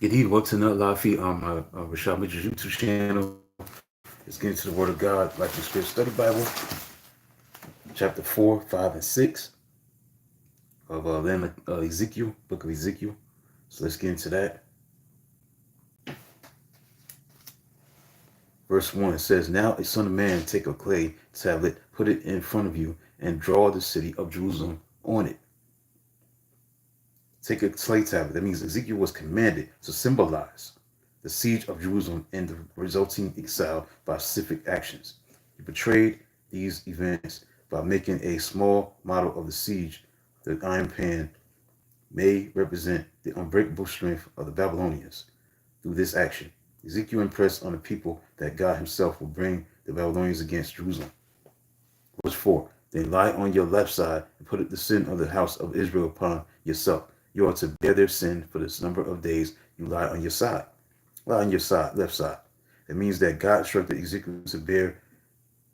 Indeed, what's in the Lafi on my Rashad Mitchell's YouTube channel. Let's get into the Word of God, Life and Spirit Study Bible, chapter 4, 5, and 6 of Ezekiel, book of Ezekiel. So let's get into that. Verse 1, it says, Now a son of man, take a clay tablet, put it in front of you, and draw the city of Jerusalem on it. Take a clay tablet. That means Ezekiel was commanded to symbolize the siege of Jerusalem and the resulting exile by specific actions. He portrayed these events by making a small model of the siege. The iron pan may represent the unbreakable strength of the Babylonians. Through this action, Ezekiel impressed on the people that God himself will bring the Babylonians against Jerusalem. Verse 4, Then lie on your left side and put the sin of the house of Israel upon yourself. You are to bear their sin for this number of days you lie on your side. Lie on your side, left side. It means that God instructed Ezekiel to bear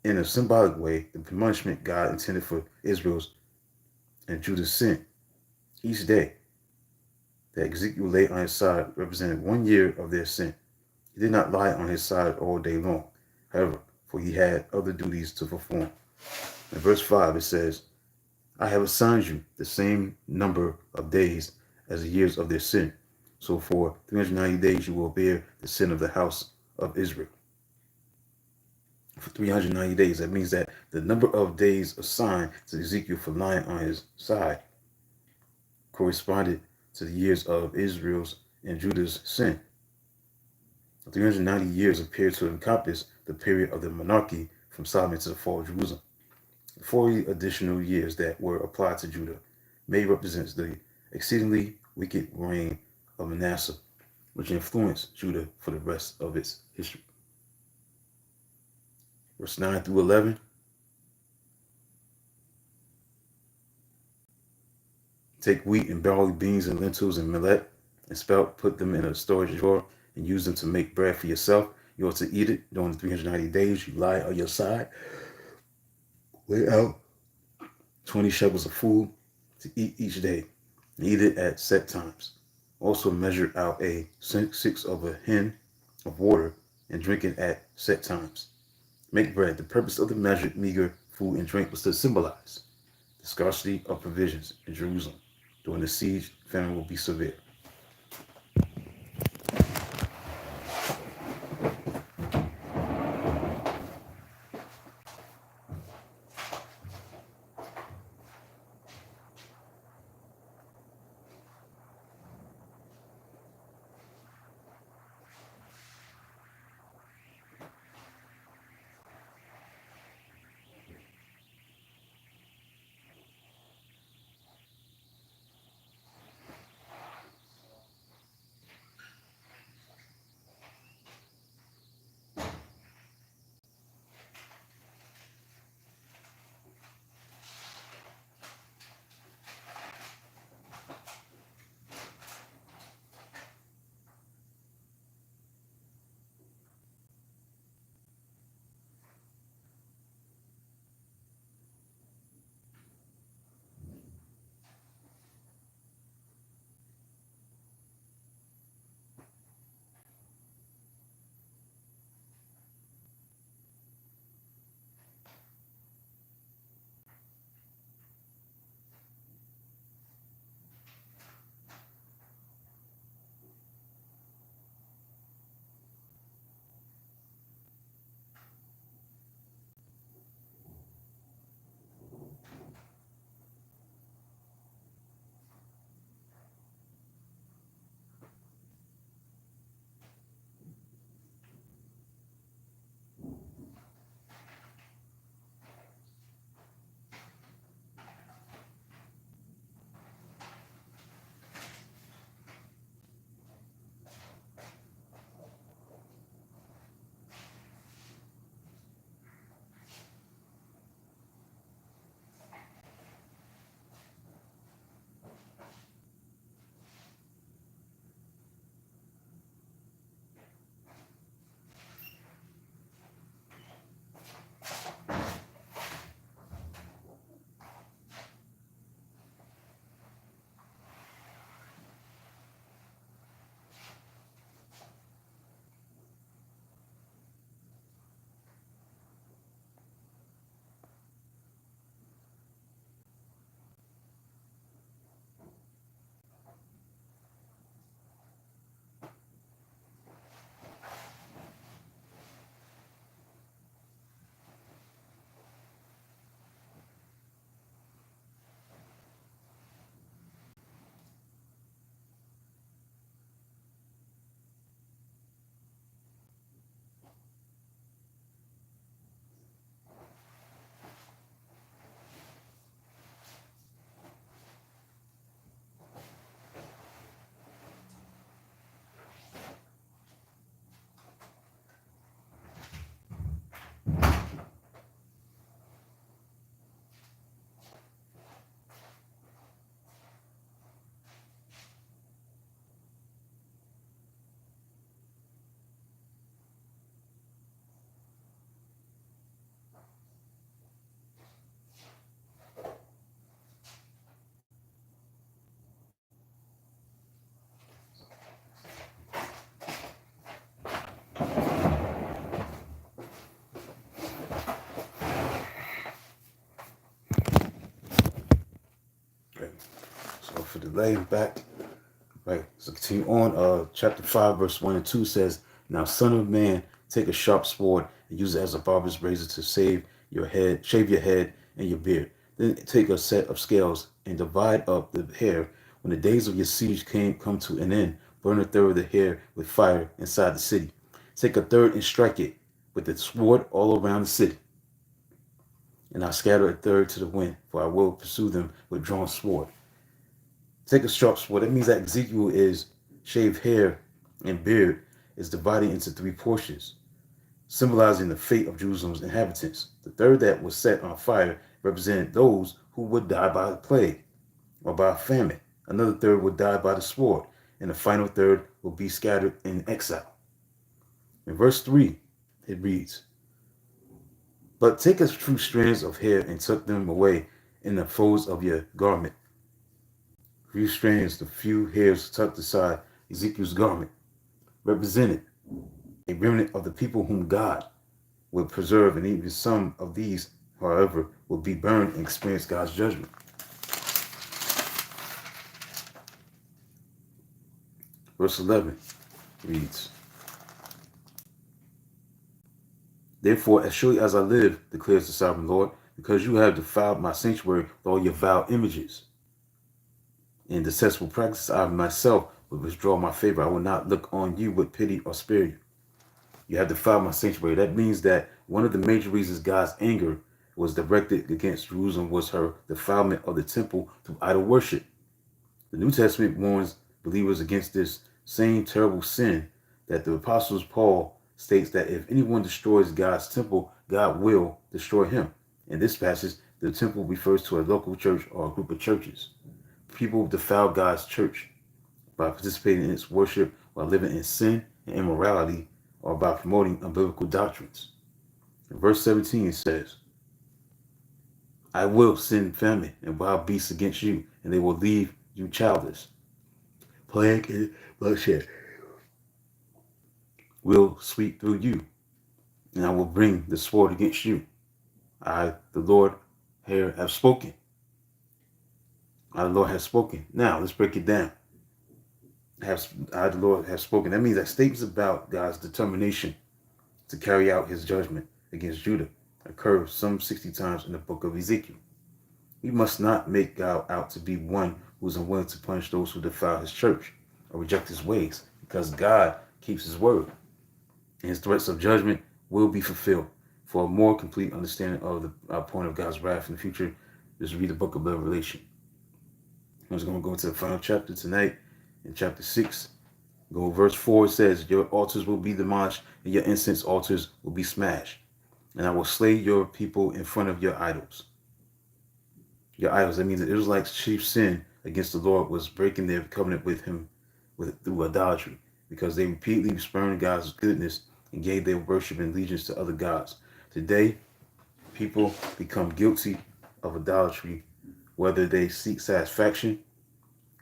in a symbolic way the punishment God intended for Israel's and Judah's sin. Each day that Ezekiel lay on his side represented 1 year of their sin. He did not lie on his side all day long, however, for he had other duties to perform. In verse 5 it says, I have assigned you the same number of days as the years of their sin. So for 390 days you will bear the sin of the house of Israel. For 390 days, that means that the number of days assigned to Ezekiel for lying on his side corresponded to the years of Israel's and Judah's sin. 390 years appear to encompass the period of the monarchy from Solomon to the fall of Jerusalem. The 40 additional years that were applied to Judah may represent the exceedingly wicked reign of Manasseh, which influenced Judah for the rest of its history. Verse 9 through 11. Take wheat and barley, beans and lentils and millet and spelt, put them in a storage drawer, and use them to make bread for yourself. You are to eat it during the 390 days you lie on your side. Lay out 20 shekels of food to eat each day, and eat it at set times. Also measure out a sixth of a hin of water and drink it at set times. Make bread. The purpose of the measured, meager food and drink was to symbolize the scarcity of provisions in Jerusalem. During the siege, famine will be severe. for delay, I'm back. Right. So continue on. Chapter 5, verse 1 and 2 says, Now, son of man, take a sharp sword and use it as a barber's razor to shave your head and your beard. Then take a set of scales and divide up the hair. When the days of your siege come to an end, burn a third of the hair with fire inside the city. Take a third and strike it with the sword all around the city. And I scatter a third to the wind, for I will pursue them with drawn sword. Take a sharp sword. That means that Ezekiel is shaved hair and beard is divided into three portions, symbolizing the fate of Jerusalem's inhabitants. The third that was set on fire represented those who would die by the plague or by famine. Another third would die by the sword, and the final third will be scattered in exile. In verse 3, it reads, But take a few strands of hair and tuck them away in the folds of your garment. Few strands, the few hairs tucked aside Ezekiel's garment, represented a remnant of the people whom God would preserve, and even some of these, however, will be burned and experience God's judgment. Verse 11 reads, Therefore, as surely as I live, declares the sovereign Lord, because you have defiled my sanctuary with all your vile images and detestable practices, I myself will withdraw my favor. I will not look on you with pity or spare you. You have defiled my sanctuary. That means that one of the major reasons God's anger was directed against Jerusalem was her defilement of the temple through idol worship. The New Testament warns believers against this same terrible sin that the Apostle Paul states that if anyone destroys God's temple, God will destroy him. In this passage, the temple refers to a local church or a group of churches. People defile God's church by participating in its worship while living in sin and immorality, or by promoting unbiblical doctrines. In verse 17 it says, I will send famine and wild beasts against you, and they will leave you childless. Plague and bloodshed will sweep through you, and I will bring the sword against you. I, the Lord, here have spoken. I, the Lord, have spoken. Now, let's break it down. I, the Lord, have spoken. That means that statements about God's determination to carry out his judgment against Judah occur some 60 times in the book of Ezekiel. We must not make God out to be one who is unwilling to punish those who defile his church or reject his ways, because God keeps his word, and his threats of judgment will be fulfilled. For a more complete understanding of the point of God's wrath in the future, just read the book of Revelation. I'm just going to go into the final chapter tonight. In chapter 6, go verse 4, it says, Your altars will be demolished, and your incense altars will be smashed. And I will slay your people in front of your idols. Your idols, that means the Israelites' chief sin against the Lord was breaking their covenant with him through idolatry, because they repeatedly spurned God's goodness and gave their worship and allegiance to other gods. Today, people become guilty of idolatry, whether they seek satisfaction,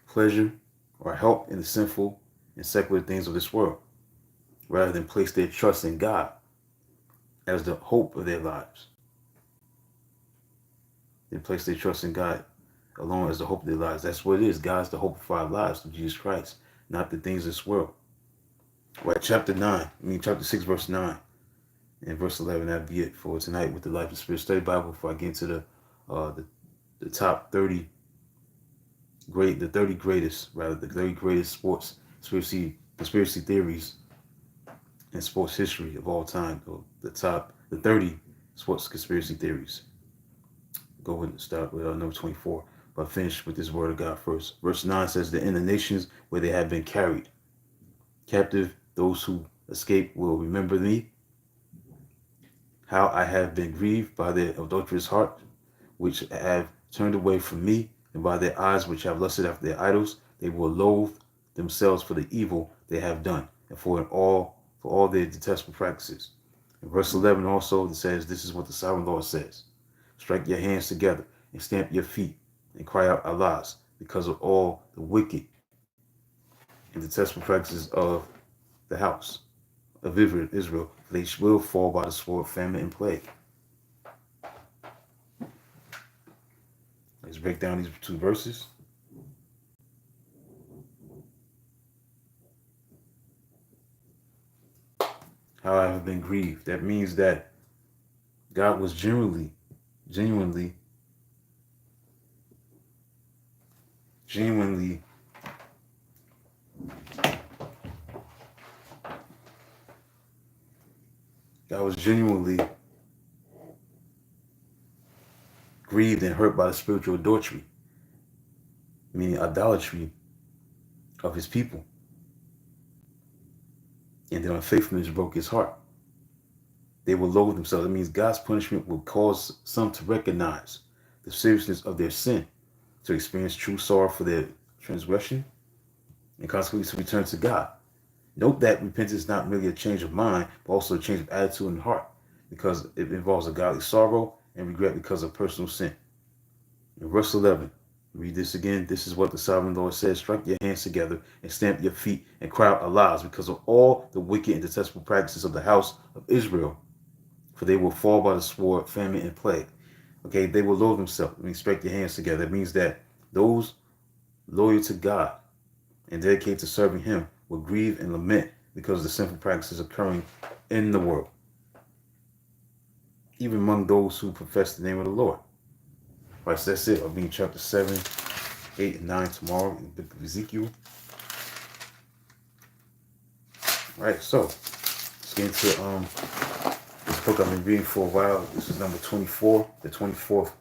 pleasure, or help in the sinful and secular things of this world, rather than place their trust in God as the hope of their lives. They place their trust in God alone as the hope of their lives. That's what it is. God's the hope of our lives through Jesus Christ, not the things of this world. Right, chapter 6, verse 9. And verse 11, that'd be it for tonight with the Life and Spirit Study Bible. Before I get into the top 30 the 30 greatest sports conspiracy theories and sports history of all time. The 30 sports conspiracy theories. Go ahead and start with number 24, but finish with this word of God first. Verse 9 says that in the nations where they have been carried captive, those who escape will remember me, how I have been grieved by their adulterous heart, which have turned away from me, and by their eyes which have lusted after their idols. They will loathe themselves for the evil they have done, and for all their detestable practices. In verse 11 also it says, this is what the sovereign Lord says. Strike your hands together and stamp your feet and cry out Allahs, because of all the wicked and detestable practices of the house of Israel, for they will fall by the sword, famine, and plague. Let's break down these two verses. how I have been grieved. That means that God was genuinely, genuinely God was genuinely grieved and hurt by the spiritual adultery, meaning idolatry of his people. And their unfaithfulness broke his heart. They will loathe themselves. It means God's punishment will cause some to recognize the seriousness of their sin, to experience true sorrow for their transgression, and consequently to return to God. Note that repentance is not merely a change of mind, but also a change of attitude and heart, because it involves a godly sorrow and regret because of personal sin. In verse 11, read this again. This is what the sovereign Lord says: strike your hands together and stamp your feet and cry out aloud because of all the wicked and detestable practices of the house of Israel, for they will fall by the sword, famine, and plague. Okay, they will loathe themselves. I mean, strike your hands together. It means that those loyal to God and dedicated to serving Him will grieve and lament because of the sinful practices occurring in the world, even among those who profess the name of the Lord. All right, so that's it. I'll be in chapter 7, 8, and 9 tomorrow in the book of Ezekiel. All right, so let's get into this book I've been reading for a while. This is number 24, the 24th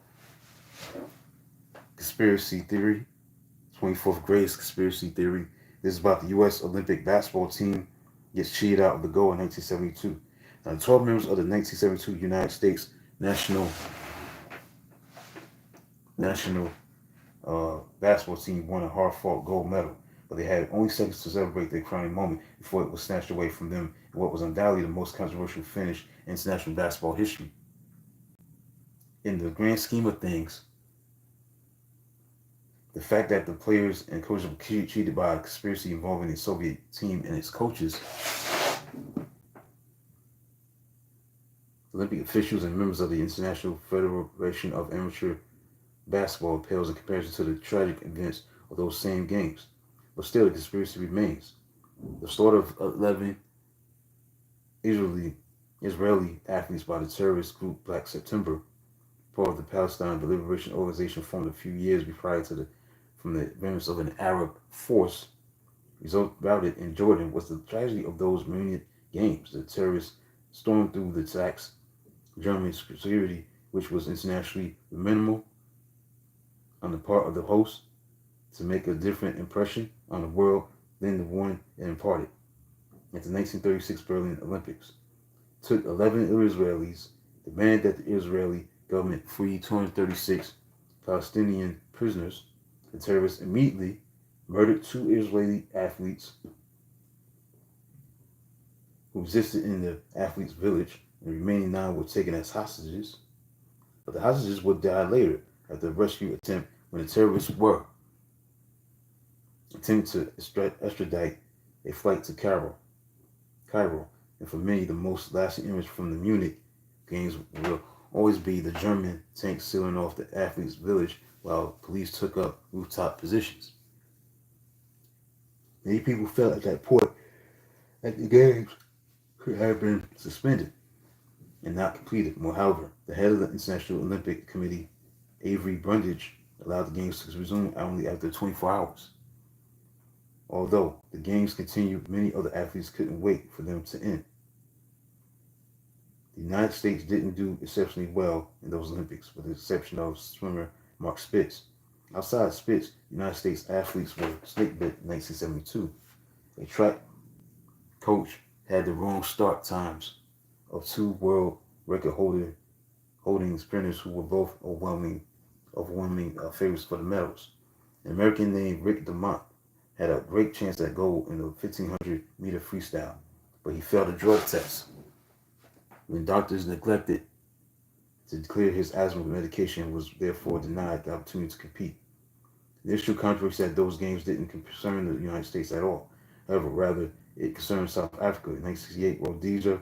conspiracy theory, 24th greatest conspiracy theory. This is about the U.S. Olympic basketball team gets cheated out of the goal in 1972. Now, the 12 members of the 1972 United States national basketball team won a hard-fought gold medal, but they had only seconds to celebrate their crowning moment before it was snatched away from them in what was undoubtedly the most controversial finish in international basketball history. In the grand scheme of things, the fact that the players and coaches were cheated by a conspiracy involving the Soviet team and its coaches, Olympic officials, and members of the International Federation of Amateur Basketball pales in comparison to the tragic events of those same games. But still, the conspiracy remains. The slaughter of 11 Israeli athletes by the terrorist group Black September, part of the Palestine Liberation Organization formed a few years prior to from the remnants of an Arab force routed in Jordan, was the tragedy of those myriad games. The terrorists stormed through the attacks. German security, which was internationally minimal on the part of the host, to make a different impression on the world than the one it imparted. At the 1936 Berlin Olympics, took 11 Israelis, demanded that the Israeli government free 236 Palestinian prisoners. The terrorists immediately murdered 2 Israeli athletes who existed in the athletes' village, and the remaining 9 were taken as hostages. But the hostages would die later after a rescue attempt when the terrorists were attempting to extradite a flight to Cairo. And for many, the most lasting image from the Munich games will always be the German tanks sealing off the athletes' village while police took up rooftop positions. Many people felt at that point that the games could have been suspended and not completed. However, the head of the International Olympic Committee, Avery Brundage, allowed the games to resume only after 24 hours. Although the games continued, many other athletes couldn't wait for them to end. The United States didn't do exceptionally well in those Olympics, with the exception of swimmer Mark Spitz. Outside of Spitz, United States athletes were snakebit in 1972. A track coach had the wrong start times of 2 world record holding sprinters who were both overwhelming favorites for the medals. An American named Rick DeMont had a great chance at gold in the 1500-meter freestyle, but he failed a drug test. When doctors neglected to clear his asthma medication, was therefore denied the opportunity to compete. The issue controversy that those games didn't concern the United States at all. However, rather, it concerned South Africa. In 1968, Rhodesia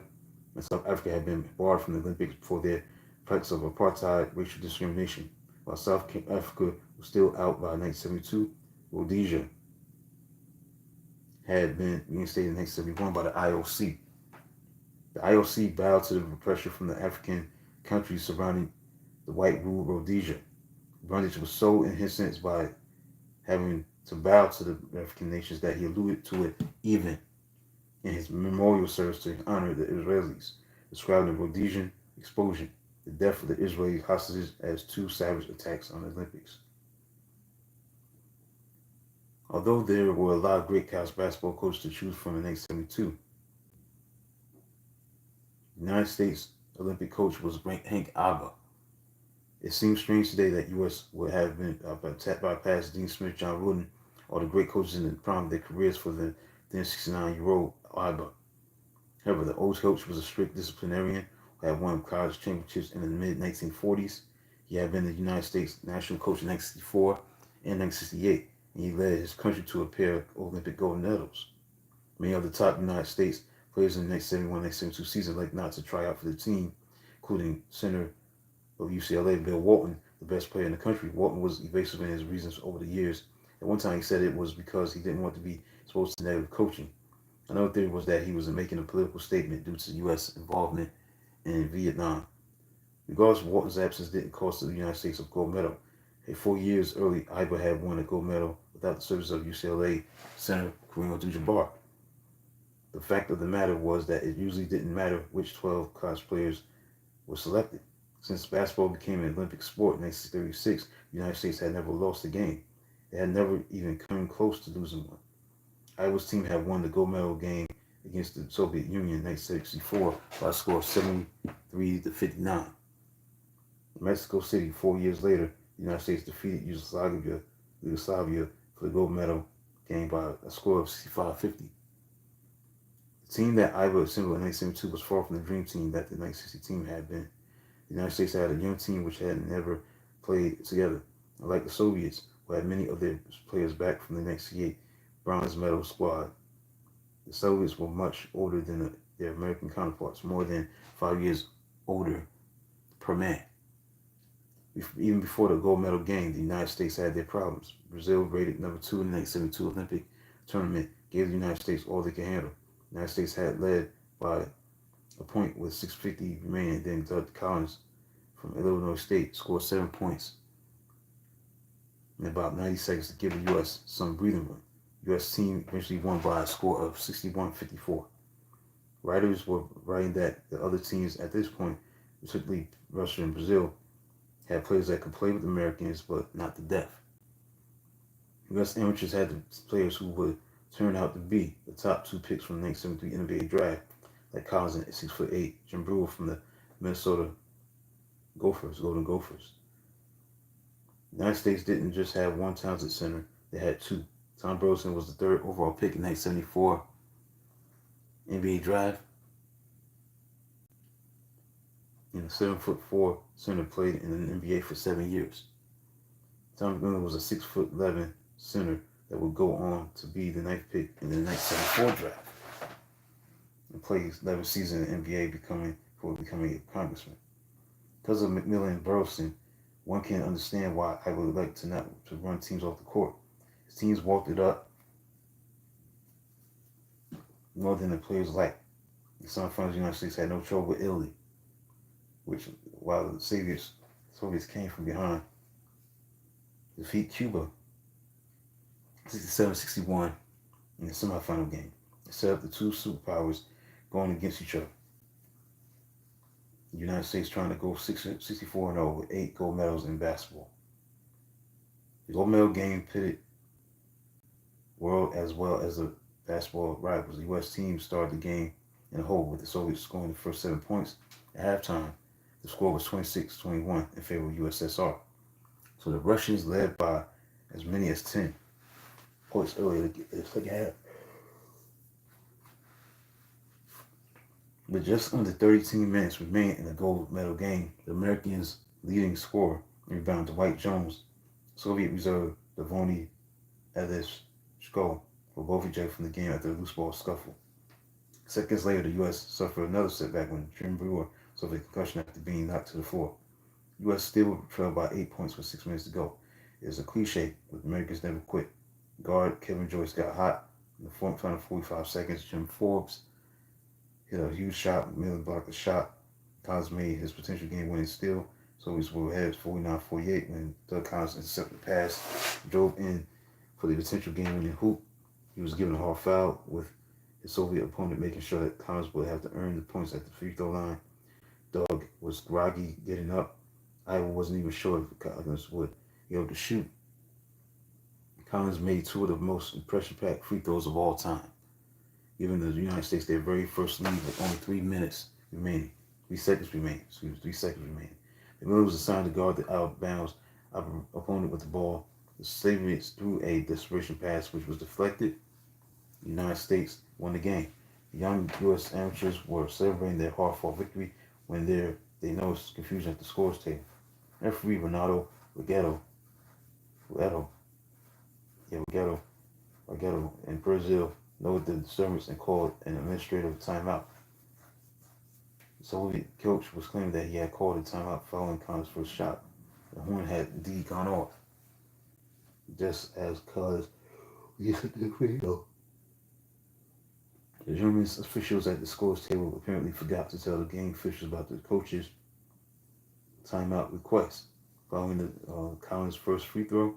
and South Africa had been barred from the Olympics for their practice of apartheid racial discrimination. While South Africa was still out by 1972, Rhodesia had been reinstated in 1971 by the IOC. The IOC bowed to the pressure from the African countries surrounding the white ruled Rhodesia. Brundage was so incensed by having to bow to the African nations that he alluded to it even in his memorial service to honor the Israelis, describing the Rhodesian explosion, the death of the Israeli hostages, as two savage attacks on the Olympics. Although there were a lot of great college basketball coaches to choose from in 1972, the United States Olympic coach was Hank Aba. It seems strange today that U.S. would have been bypassed Dean Smith, John Wooden, all the great coaches in the prime of their careers for the then 69-year-old Aba. However, the old coach was a strict disciplinarian who had won college championships in the mid-1940s. He had been the United States national coach in 1964 and 1968, and he led his country to a pair of Olympic gold medals. Many of the top United States players in the 1971-1972 season elected not to try out for the team, including center of UCLA, Bill Walton, the best player in the country. Walton was evasive in his reasons over the years. At one time, he said it was because he didn't want to be exposed to negative coaching. Another theory was that he was making a political statement due to U.S. involvement in Vietnam. Regardless, Walton's absence didn't cost the United States a gold medal. 4 years early, Iba had won a gold medal without the service of UCLA center Kareem Abdul-Jabbar. The fact of the matter was that it usually didn't matter which 12 college players were selected. Since basketball became an Olympic sport in 1936, the United States had never lost a game. They had never even come close to losing one. Iowa's team had won the gold medal game against the Soviet Union in 1964 by a score of 73-59. In Mexico City, 4 years later, the United States defeated Yugoslavia for the gold medal game by a score of 65-50. The team that Iba assembled in 1972 was far from the dream team that the 1960 team had been. The United States had a young team which had never played together. Unlike the Soviets, who had many of their players back from the 1968 bronze medal squad, the Soviets were much older than their American counterparts, more than 5 years older per man. Even before the gold medal game, the United States had their problems. Brazil, rated number 2 in the 1972 Olympic tournament, gave the United States all they could handle. The United States had led by a point with 6:50 remaining. Then Doug Collins from Illinois State scored 7 points in about 90 seconds to give the U.S. some breathing room. The U.S. team eventually won by a score of 61-54. Writers were writing that the other teams at this point, particularly Russia and Brazil, had players that could play with Americans, but not to death. U.S. amateurs had the players who would turn out to be the top 2 picks from the 1973 NBA draft, like Collins at 6'8", Jim Brewer from the Minnesota Golden Gophers. The United States didn't just have one talented center, they had 2. Tom Burleson was the 3rd overall pick in 1974 NBA draft. And the 7'4" center played in the NBA for 7 years. Tom Miller was a 6'11" center that would go on to be the 9th pick in the 1974 draft and played 11 seasons in the NBA before becoming a congressman. Because of McMillan and Burleson, one can understand why I would like to run teams off the court. His teams walked it up more than the players liked. The semifinals, the United States had no trouble with Italy, which, while the Soviets came from behind, defeat Cuba 67-61 in the semifinal game. It set up the two superpowers going against each other. The United States trying to go 64-0 with 8 gold medals in basketball. The gold medal game pitted world as well as the basketball rivals. The U.S. team started the game in a hole with the Soviets scoring the first 7 points. At halftime, the score was 26-21 in favor of USSR. So the Russians led by as many as 10 points earlier the second half. With just under 32 minutes remaining in the gold medal game, the Americans' leading scorer rebounded to Dwight Jones, Soviet reserve Davony Elishko for both ejected from the game after a loose ball scuffle. Seconds later, the U.S. suffered another setback when Jim Brewer suffered a concussion after being knocked to the floor. The U.S. still trailed by 8 points with 6 minutes to go. It is a cliche, but Americans never quit. Guard Kevin Joyce got hot in the final 45 seconds. Jim Forbes hit a huge shot. Miller blocked the shot. Collins made his potential game-winning steal. Soviets were ahead 49-48 when Doug Collins intercepted the pass, drove in for the potential game-winning hoop. He was given a hard foul, with his Soviet opponent making sure that Collins would have to earn the points at the free throw line. Doug was groggy getting up. Iowa wasn't even sure if Collins would be able to shoot. Collins made two of the most impression-packed free throws of all time, giving the United States their very first lead with only 3 minutes remaining. 3 seconds remaining. Excuse me, 3 seconds remaining. The Miller was assigned to guard the out-of-bounds opponent with the ball. The Soviets threw a desperation pass, which was deflected. The United States won the game. The young U.S. amateurs were celebrating their hard-fought victory when they noticed confusion at the scores table. Referee Renato Regetto in Brazil noted the disturbance and called an administrative timeout. The Soviet coach was claiming that he had called a timeout following Collins' first shot. The horn had indeed gone off, just as Collins used the radio. The German officials at the scores table apparently forgot to tell the game officials about the coach's timeout request. Following the Collins' first free throw,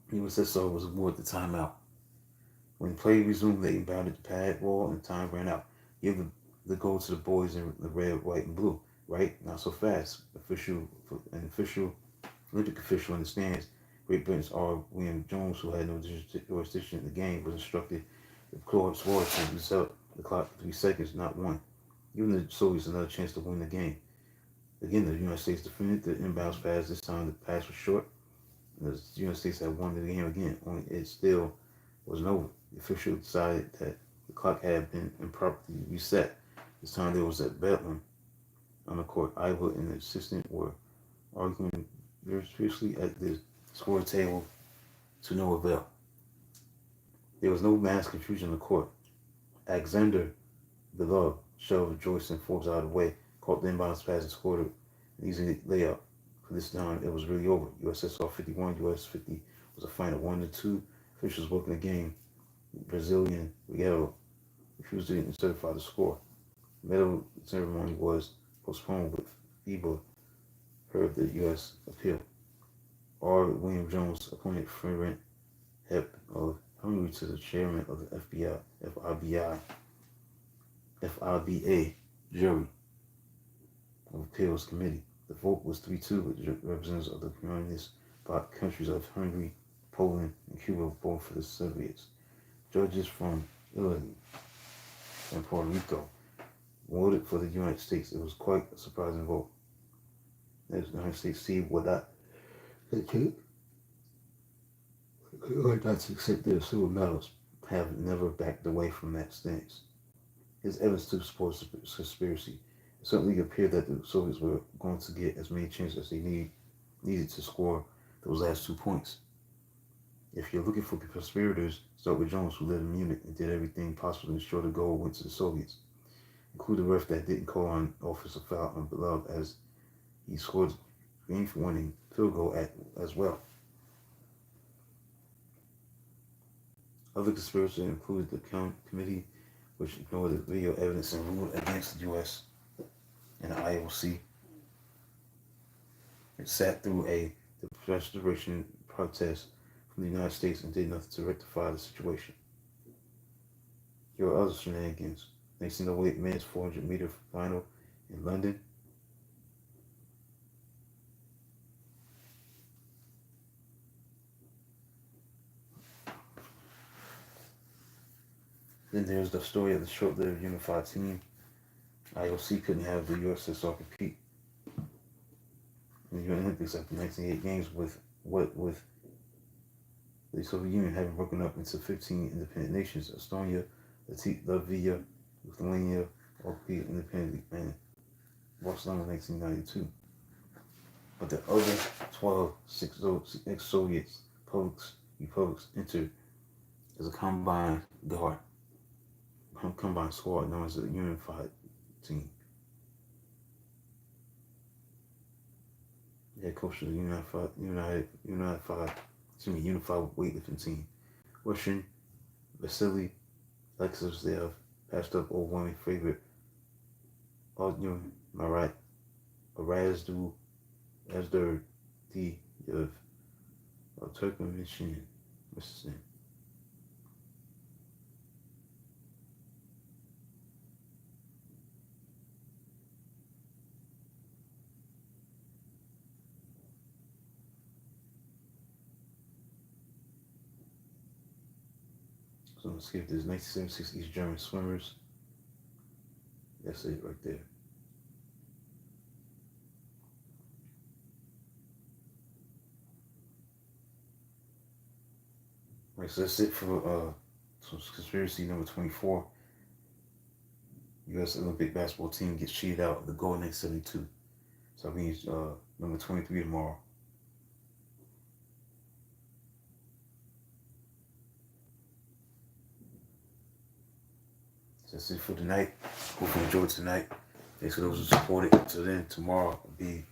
the USSR was awarded the timeout. When play resumed, they inbounded the pad wall and time ran out. Give the goal to the boys in the red, white, and blue. Right? Not so fast. Olympic official in the stands, Great Britain's R. William Jones, who had no jurisdiction in the game, was instructed the score to reset the clock for 3 seconds, not 1, giving the Soviets another chance to win the game. Again, the United States defended the inbounds pass. This time the pass was short. The United States had won the game again, only it still wasn't over. The official decided that the clock had been improperly reset. This time there was a bedlam on the court. Iowa and the assistant were arguing very fiercely at the score table to no avail. There was no mass confusion on the court. Alexander Belov shoved Joyce and Forbes out of the way, caught the inbounds pass and scored an easy layup. For this time, it was really over. USSR 51, US 50 was a final 1-2. Officials working the game. Brazilian Regetto refused to certify the score. The medal ceremony was postponed with FIBA heard the U.S. appeal. R. William Jones appointed Frank Hepp of Hungary to the chairman of the FIBA jury of appeals committee. The vote was 3-2 with representatives of the communist countries of Hungary, Poland, and Cuba voted for the Soviets. Judges from Italy and Puerto Rico voted for the United States. It was quite a surprising vote. The United States see what not to accept their silver medals have never backed away from that stance. His evidence to support the conspiracy. It certainly appeared that the Soviets were going to get as many chances as they needed to score those last 2 points. If you're looking for conspirators, start with Jones, who led in Munich and did everything possible to ensure the goal went to the Soviets, including the ref that didn't call on offensive foul on Belov as he scored the game-winning field goal as well. Other conspirators included the committee, which ignored the video evidence and ruled against the U.S. and the IOC. It sat through the restoration protest from the United States and did nothing to rectify the situation. Here are other shenanigans. 1908 men's 400-meter final in London. Then there's the story of the short-lived unified team. IOC couldn't have the USSR compete in the Olympics after 1908 games with the Soviet Union having broken up into 15 independent nations. Estonia, Latvia, Lithuania all competed independently in Barcelona 1992. But the other 12 ex-Soviet republics entered as a combined squad known as the unified team. head coach of the Unified weightlifting team. Russian Vasily Alexis, they have passed up over one of my favorite, Marat Razdu Azdur D of Turkmenistan. What's his name? So let's skip this 1976 East German swimmers. That's it right there. Right, so that's it for conspiracy number 24. U.S. Olympic basketball team gets cheated out of the gold 1972. So that means number 23 tomorrow. So that's it for tonight. Hope you enjoyed tonight. Thanks for those who supported. Until then, tomorrow will be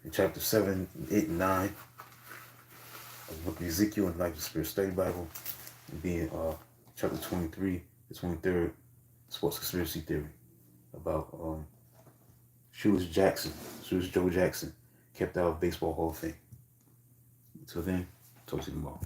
in chapter 7, 8, and 9 of the book of Ezekiel and Life of the Spirit Study Bible. And be in chapter 23, the 23rd Sports Conspiracy Theory about Shoeless Joe Jackson, kept out of Baseball Hall of Fame. Until then, talk to you tomorrow.